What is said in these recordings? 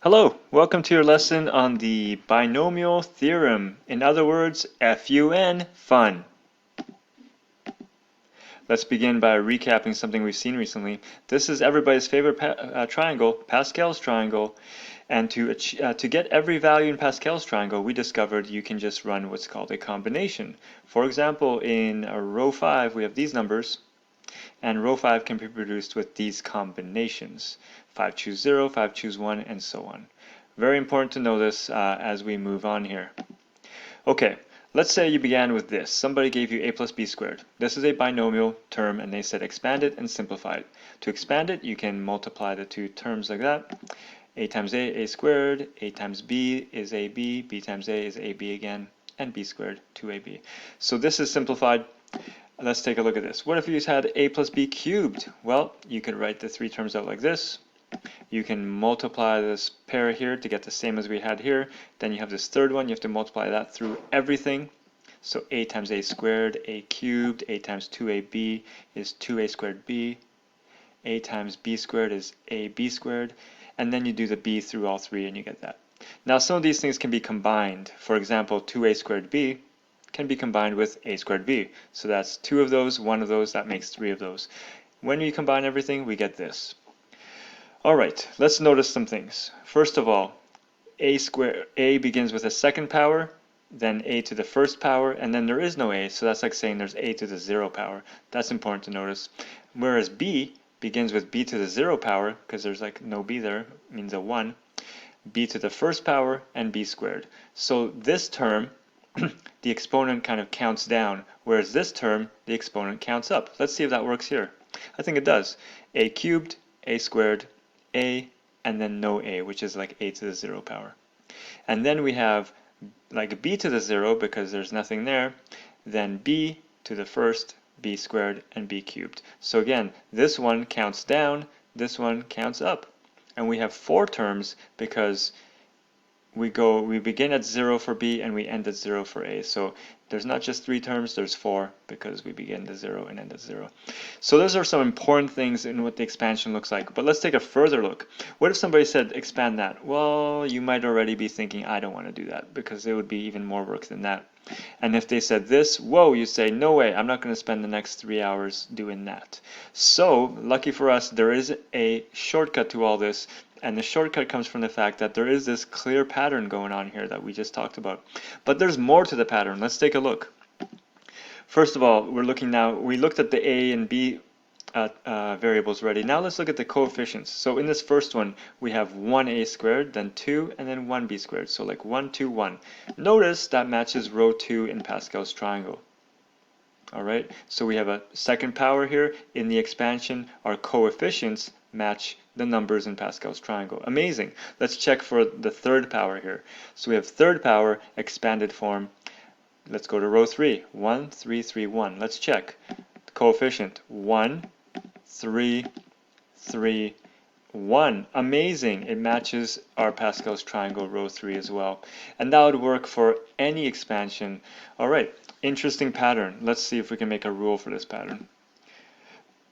Hello, welcome to your lesson on the binomial theorem. In other words, FUN, fun. Let's begin by recapping something we've seen recently. This is everybody's favorite triangle, Pascal's triangle. And to get every value in Pascal's triangle, we discovered you can just run what's called a combination. For example, in row 5, we have these numbers, and row 5 can be produced with these combinations. 5 choose 0, 5 choose 1, and so on. Very important to know this as we move on here. Okay, let's say you began with this. Somebody gave you a plus b squared. This is a binomial term, and they said expand it and simplify it. To expand it, you can multiply the two terms like that. A times a squared, a times b is ab, b times a is ab again, and b squared, 2ab. So this is simplified. Let's take a look at this. What if you had a plus b cubed? Well, you could write the three terms out like this. You can multiply this pair here to get the same as we had here. Then you have this third one. You have to multiply that through everything. So a times a squared, a cubed, a times 2ab is 2a squared b. A times b squared is ab squared. And then you do the b through all three and you get that. Now some of these things can be combined. For example, 2a squared b can be combined with a squared b. So that's two of those, one of those, that makes three of those. When we combine everything, we get this. Alright, let's notice some things. First of all, a begins with a second power, then a to the first power, and then there is no a, so that's like saying there's a to the 0 power. That's important to notice. Whereas b begins with b to the 0 power, because there's like no b there, means a 1, b to the first power, and b squared. So this term, the exponent kind of counts down, whereas this term, the exponent counts up. Let's see if that works here. I think it does. A cubed, a squared, a, and then no a, which is like a to the 0 power. And then we have like b to the 0 because there's nothing there, then b to the first, b squared, and b cubed. So again, this one counts down, this one counts up. And we have four terms because we begin at 0 for b and we end at 0 for a. So there's not just three terms, there's four because we begin at 0 and end at 0. So those are some important things in what the expansion looks like. But let's take a further look. What if somebody said expand that? Well, you might already be thinking I don't want to do that because it would be even more work than that. And if they said this, whoa, you say no way, I'm not going to spend the next 3 hours doing that. So lucky for us, there is a shortcut to all this. And the shortcut comes from the fact that there is this clear pattern going on here that we just talked about. But there's more to the pattern. Let's take a look. First of all, we looked at the a and b variables already. Now let's look at the coefficients. So in this first one, we have 1a squared, then 2, and then 1b squared. So like 1, 2, 1. Notice that matches row 2 in Pascal's triangle. Alright, so we have a second power here. In the expansion, our coefficients match the numbers in Pascal's triangle. Amazing. Let's check for the third power here. So we have third power, expanded form. Let's go to row 3. 1, 3, 3, 1. Let's check. The coefficient 1, 3, 3, 1. Amazing. It matches our Pascal's triangle row 3 as well. And that would work for any expansion. Alright, interesting pattern. Let's see if we can make a rule for this pattern.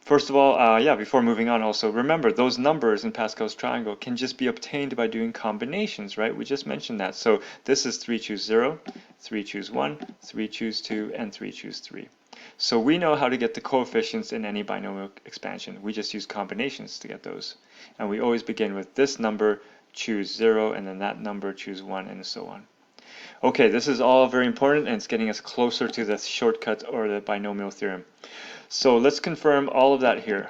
First of all, before moving on also, remember those numbers in Pascal's triangle can just be obtained by doing combinations, right? We just mentioned that. So this is 3 choose 0, 3 choose 1, 3 choose 2, and 3 choose 3. So we know how to get the coefficients in any binomial expansion. We just use combinations to get those. And we always begin with this number, choose 0, and then that number, choose 1, and so on. Okay, this is all very important, and it's getting us closer to the shortcut or the binomial theorem. So let's confirm all of that here.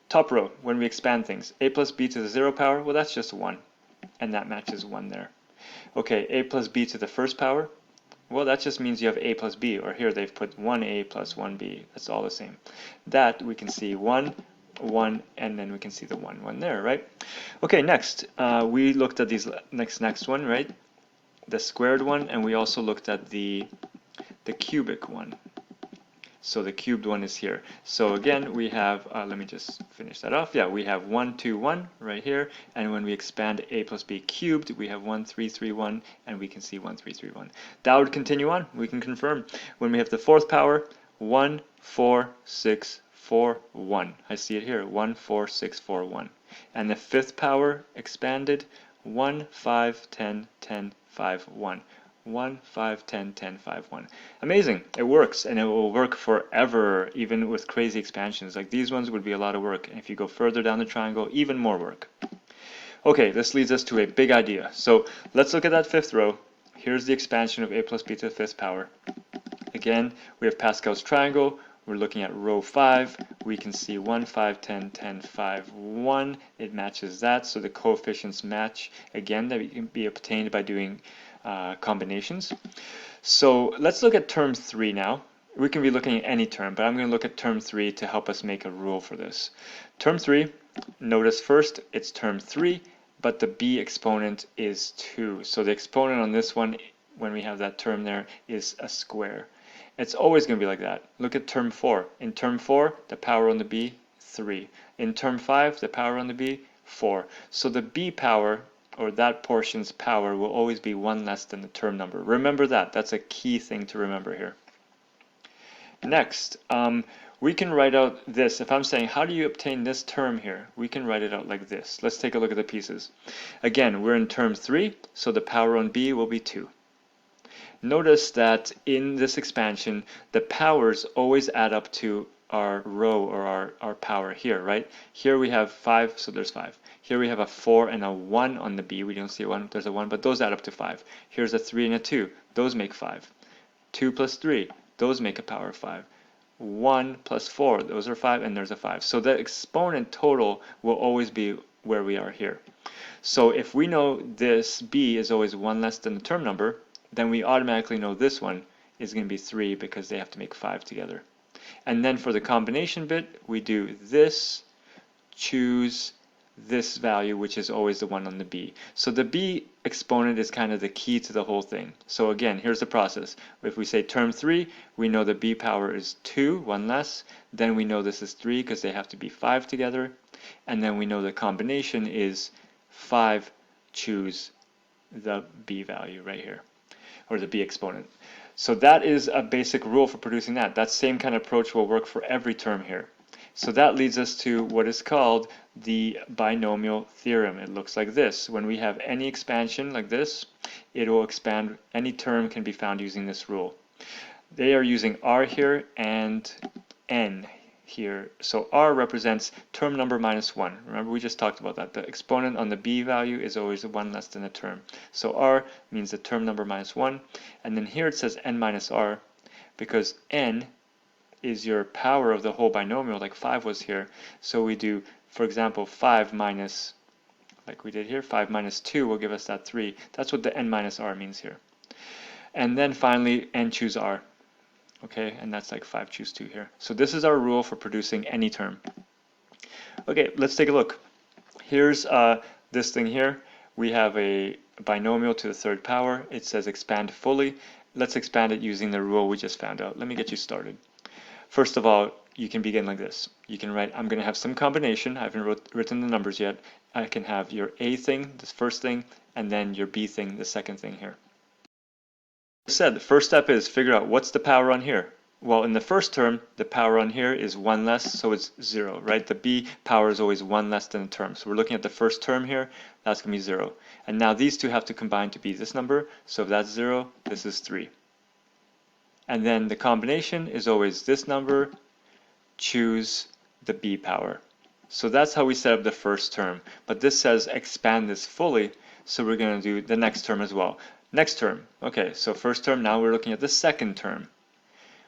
Top row, when we expand things, a plus b to the 0 power, well that's just 1, and that matches 1 there. Okay, a plus b to the first power, well that just means you have a plus b, or here they've put 1a plus 1b, that's all the same. That we can see 1, 1, and then we can see the 1, 1 there, right? Okay, next, we looked at these next one, right? The squared one, and we also looked at the cubic one. So the cubed one is here. So again, we have, let me just finish that off. Yeah, we have 1, 2, 1 right here. And when we expand a plus b cubed, we have 1, 3, 3, 1, and we can see 1, 3, 3, 1. That would continue on. We can confirm. When we have the fourth power, 1, 4, 6, 4, 1. I see it here, 1, 4, 6, 4, 1. And the fifth power expanded, 1, 5, 10, 10, 5, 1. 1, 5, 10, 10, 5, 1. Amazing. It works, and it will work forever, even with crazy expansions. Like these ones would be a lot of work. And if you go further down the triangle, even more work. Okay, this leads us to a big idea. So let's look at that fifth row. Here's the expansion of a plus b to the fifth power. Again, we have Pascal's triangle. We're looking at row 5. We can see 1, 5, 10, 10, 5, 1. It matches that, so the coefficients match. Again, that can be obtained by doing combinations. So let's look at term 3 now. We can be looking at any term, but I'm going to look at term 3 to help us make a rule for this. Term 3, notice first it's term 3, but the b exponent is 2. So the exponent on this one, when we have that term there, is a square. It's always going to be like that. Look at term 4. In term 4, the power on the b, 3. In term 5, the power on the b, 4. So the b power, or that portion's power, will always be 1 less than the term number. Remember that. That's a key thing to remember here. Next, we can write out this. If I'm saying, how do you obtain this term here? We can write it out like this. Let's take a look at the pieces. Again, we're in term 3, so the power on b will be 2. Notice that in this expansion, the powers always add up to our row, or our power here, right? Here we have 5, so there's 5. Here we have a 4 and a 1 on the b. We don't see a 1, there's a 1, but those add up to 5. Here's a 3 and a 2. Those make 5. 2 plus 3, those make a power of 5. 1 plus 4, those are 5, and there's a 5. So the exponent total will always be where we are here. So if we know this b is always 1 less than the term number, then we automatically know this one is going to be 3 because they have to make 5 together. And then for the combination bit, we do this, choose this value, which is always the one on the b. So the b exponent is kind of the key to the whole thing. So again, here's the process. If we say term 3, we know the b power is 2, 1 less. Then we know this is 3 because they have to be 5 together. And then we know the combination is 5, choose the b value right here, or the b exponent. So that is a basic rule for producing that. That same kind of approach will work for every term here. So that leads us to what is called the binomial theorem. It looks like this. When we have any expansion like this, it will expand. Any term can be found using this rule. They are using r here and n here. So r represents term number minus 1. Remember, we just talked about that. The exponent on the b value is always 1 less than the term. So r means the term number minus 1. And then here it says n minus r, because n is your power of the whole binomial, like 5 was here. So we do, for example, 5 minus, like we did here, 5 minus 2 will give us that 3. That's what the n minus r means here. And then finally, n choose r. Okay, and that's like 5 choose 2 here. So this is our rule for producing any term. Okay, let's take a look. Here's this thing here. We have a binomial to the third power. It says expand fully. Let's expand it using the rule we just found out. Let me get you started. First of all, you can begin like this. You can write, I'm going to have some combination. I haven't written the numbers yet. I can have your A thing, this first thing, and then your B thing, the second thing here. As I said, the first step is figure out what's the power on here. Well, in the first term, the power on here is 1 less, so it's 0, right? The B power is always 1 less than the term. So we're looking at the first term here, that's going to be 0. And now these two have to combine to be this number, so if that's 0, this is 3. And then the combination is always this number, choose the b power. So that's how we set up the first term. But this says expand this fully, so we're going to do the next term as well. Next term. Okay, so first term, now we're looking at the second term.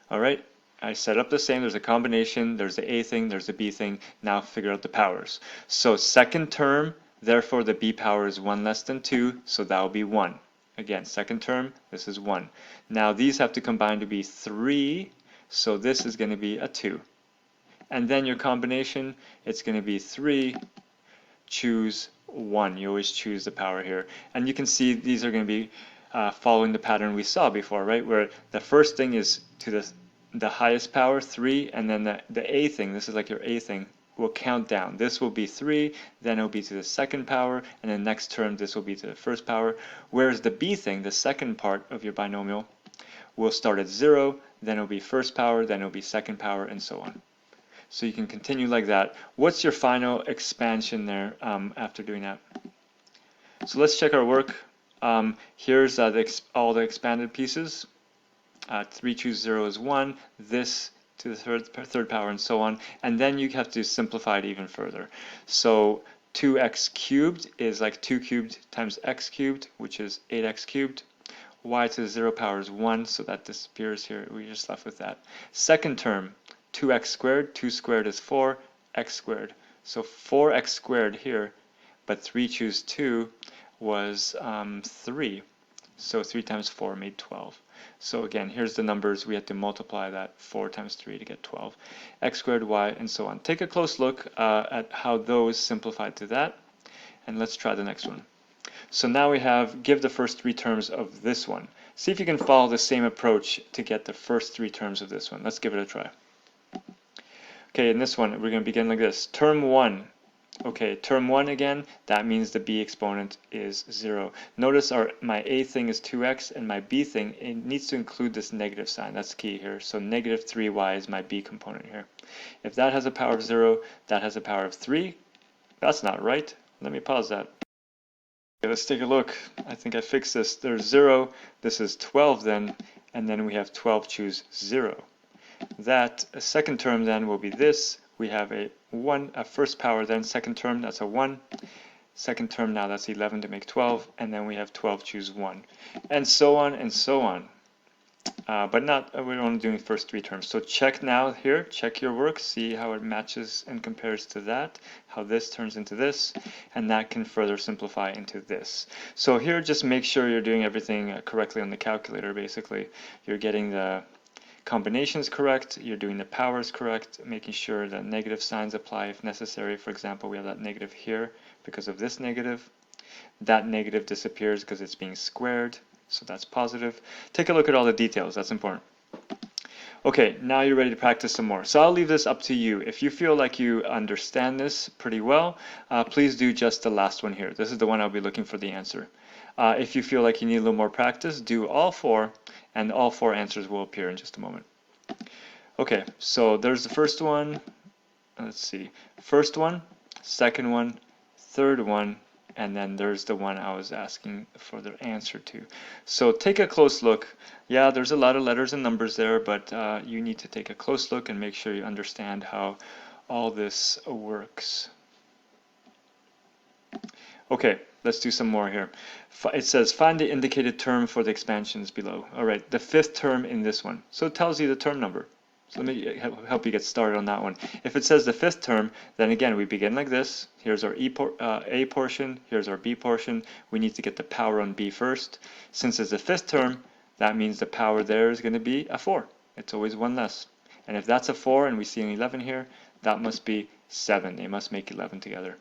All right, I set up the same. There's a combination, there's the a thing, there's the b thing. Now figure out the powers. So second term, therefore the b power is 1 less than 2, so that will be 1. Again, second term, this is 1. Now these have to combine to be 3, so this is going to be a 2. And then your combination, it's going to be 3, choose 1. You always choose the power here. And you can see these are going to be following the pattern we saw before, right? Where the first thing is to the highest power, 3, and then the a thing, this is like your a thing, will count down. This will be 3, then it will be to the second power, and then next term this will be to the first power. Whereas the b thing, the second part of your binomial, will start at 0, then it will be first power, then it will be second power, and so on. So you can continue like that. What's your final expansion there after doing that? So let's check our work. Here's all the expanded pieces. 3 choose 0 is 1, this to the third power, and so on. And then you have to simplify it even further. So 2x cubed is like 2 cubed times x cubed, which is 8x cubed. Y to the 0 power is 1, so that disappears here. We're just left with that. Second term, 2x squared. 2 squared is 4, x squared. So 4x squared here, but 3 choose 2 was 3. So 3 times 4 made 12. So again, here's the numbers. We had to multiply that 4 times 3 to get 12. X squared, y, and so on. Take a close look at how those simplified to that. And let's try the next one. So now we have, give the first 3 terms of this one. See if you can follow the same approach to get the first 3 terms of this one. Let's give it a try. Okay, in this one, we're going to begin like this. Term 1. Okay, term 1 again, that means the b exponent is 0. Notice my a thing is 2x, and my b thing, it needs to include this negative sign. That's key here. So negative 3y is my b component here. If that has a power of 0, that has a power of 3. That's not right. Let me pause that. Okay, let's take a look. I think I fixed this. There's 0. This is 12 then, and then we have 12 choose 0. That second term then will be this. We have a first power, then second term, that's a 1. Second term now, that's 11 to make 12, and then we have 12 choose 1. And so on and so on. But we're only doing the first 3 terms. So check now here, check your work, see how it matches and compares to that, how this turns into this, and that can further simplify into this. So here, just make sure you're doing everything correctly on the calculator, basically. You're getting the combinations correct, you're doing the powers correct, making sure that negative signs apply if necessary. For example, we have that negative here because of this negative. That negative disappears because it's being squared, so that's positive. Take a look at all the details, that's important. Okay, now you're ready to practice some more. So I'll leave this up to you. If you feel like you understand this pretty well, please do just the last one here. This is the one I'll be looking for the answer. If you feel like you need a little more practice, do all 4, and all 4 answers will appear in just a moment. Okay, so there's the first one. Let's see. First one, second one, third one, and then there's the one I was asking for the answer to. So take a close look. Yeah, there's a lot of letters and numbers there, but you need to take a close look and make sure you understand how all this works. Okay, let's do some more here. It says find the indicated term for the expansions below. All right, the 5th term in this one. So it tells you the term number. So let me help you get started on that one. If it says the 5th term, then again, we begin like this. Here's our A portion, here's our B portion. We need to get the power on B first. Since it's the 5th term, that means the power there is going to be a 4. It's always 1 less. And if that's a 4 and we see an 11 here, that must be 7. They must make 11 together.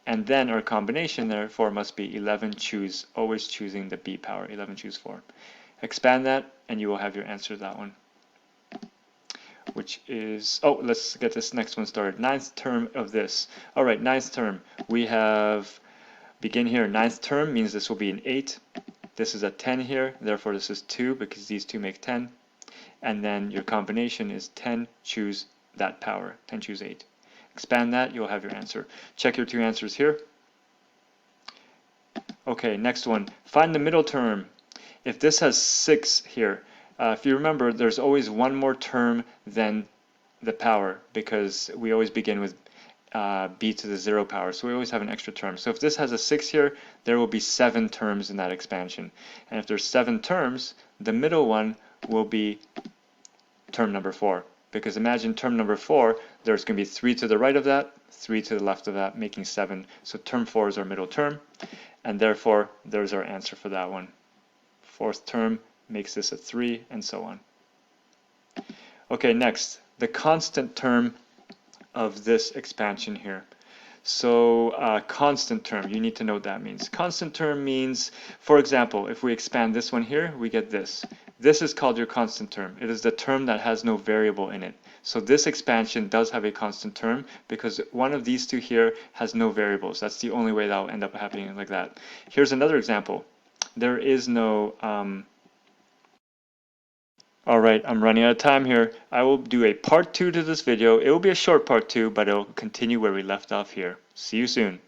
And then our combination therefore must be 11 choose, always choosing the B power, 11 choose 4. Expand that and you will have your answer to that one. Which is, oh, let's get this next one started. 9th term of this. All right, 9th term. We have, begin here, 9th term means this will be an 8. This is a 10 here, therefore this is 2 because these two make 10. And then your combination is 10 choose that power, 10 choose 8. Expand that, you'll have your answer. Check your 2 answers here. Okay, next one. Find the middle term. If this has 6 here, if you remember, there's always one more term than the power because we always begin with b to the 0 power, so we always have an extra term. So if this has a 6 here, there will be 7 terms in that expansion. And if there's 7 terms, the middle one will be term number 4. Because imagine term number 4, there's going to be 3 to the right of that, 3 to the left of that, making 7. So term 4 is our middle term, and therefore there's our answer for that one. 4th term makes this a 3, and so on. Okay, next, the constant term of this expansion here. So constant term, you need to know what that means. Constant term means, for example, if we expand this one here, we get this. This is called your constant term. It is the term that has no variable in it. So this expansion does have a constant term because one of these two here has no variables. That's the only way that will end up happening like that. Here's another example. There is no... Alright, I'm running out of time here. I will do a part 2 to this video. It will be a short part 2, but it will continue where we left off here. See you soon.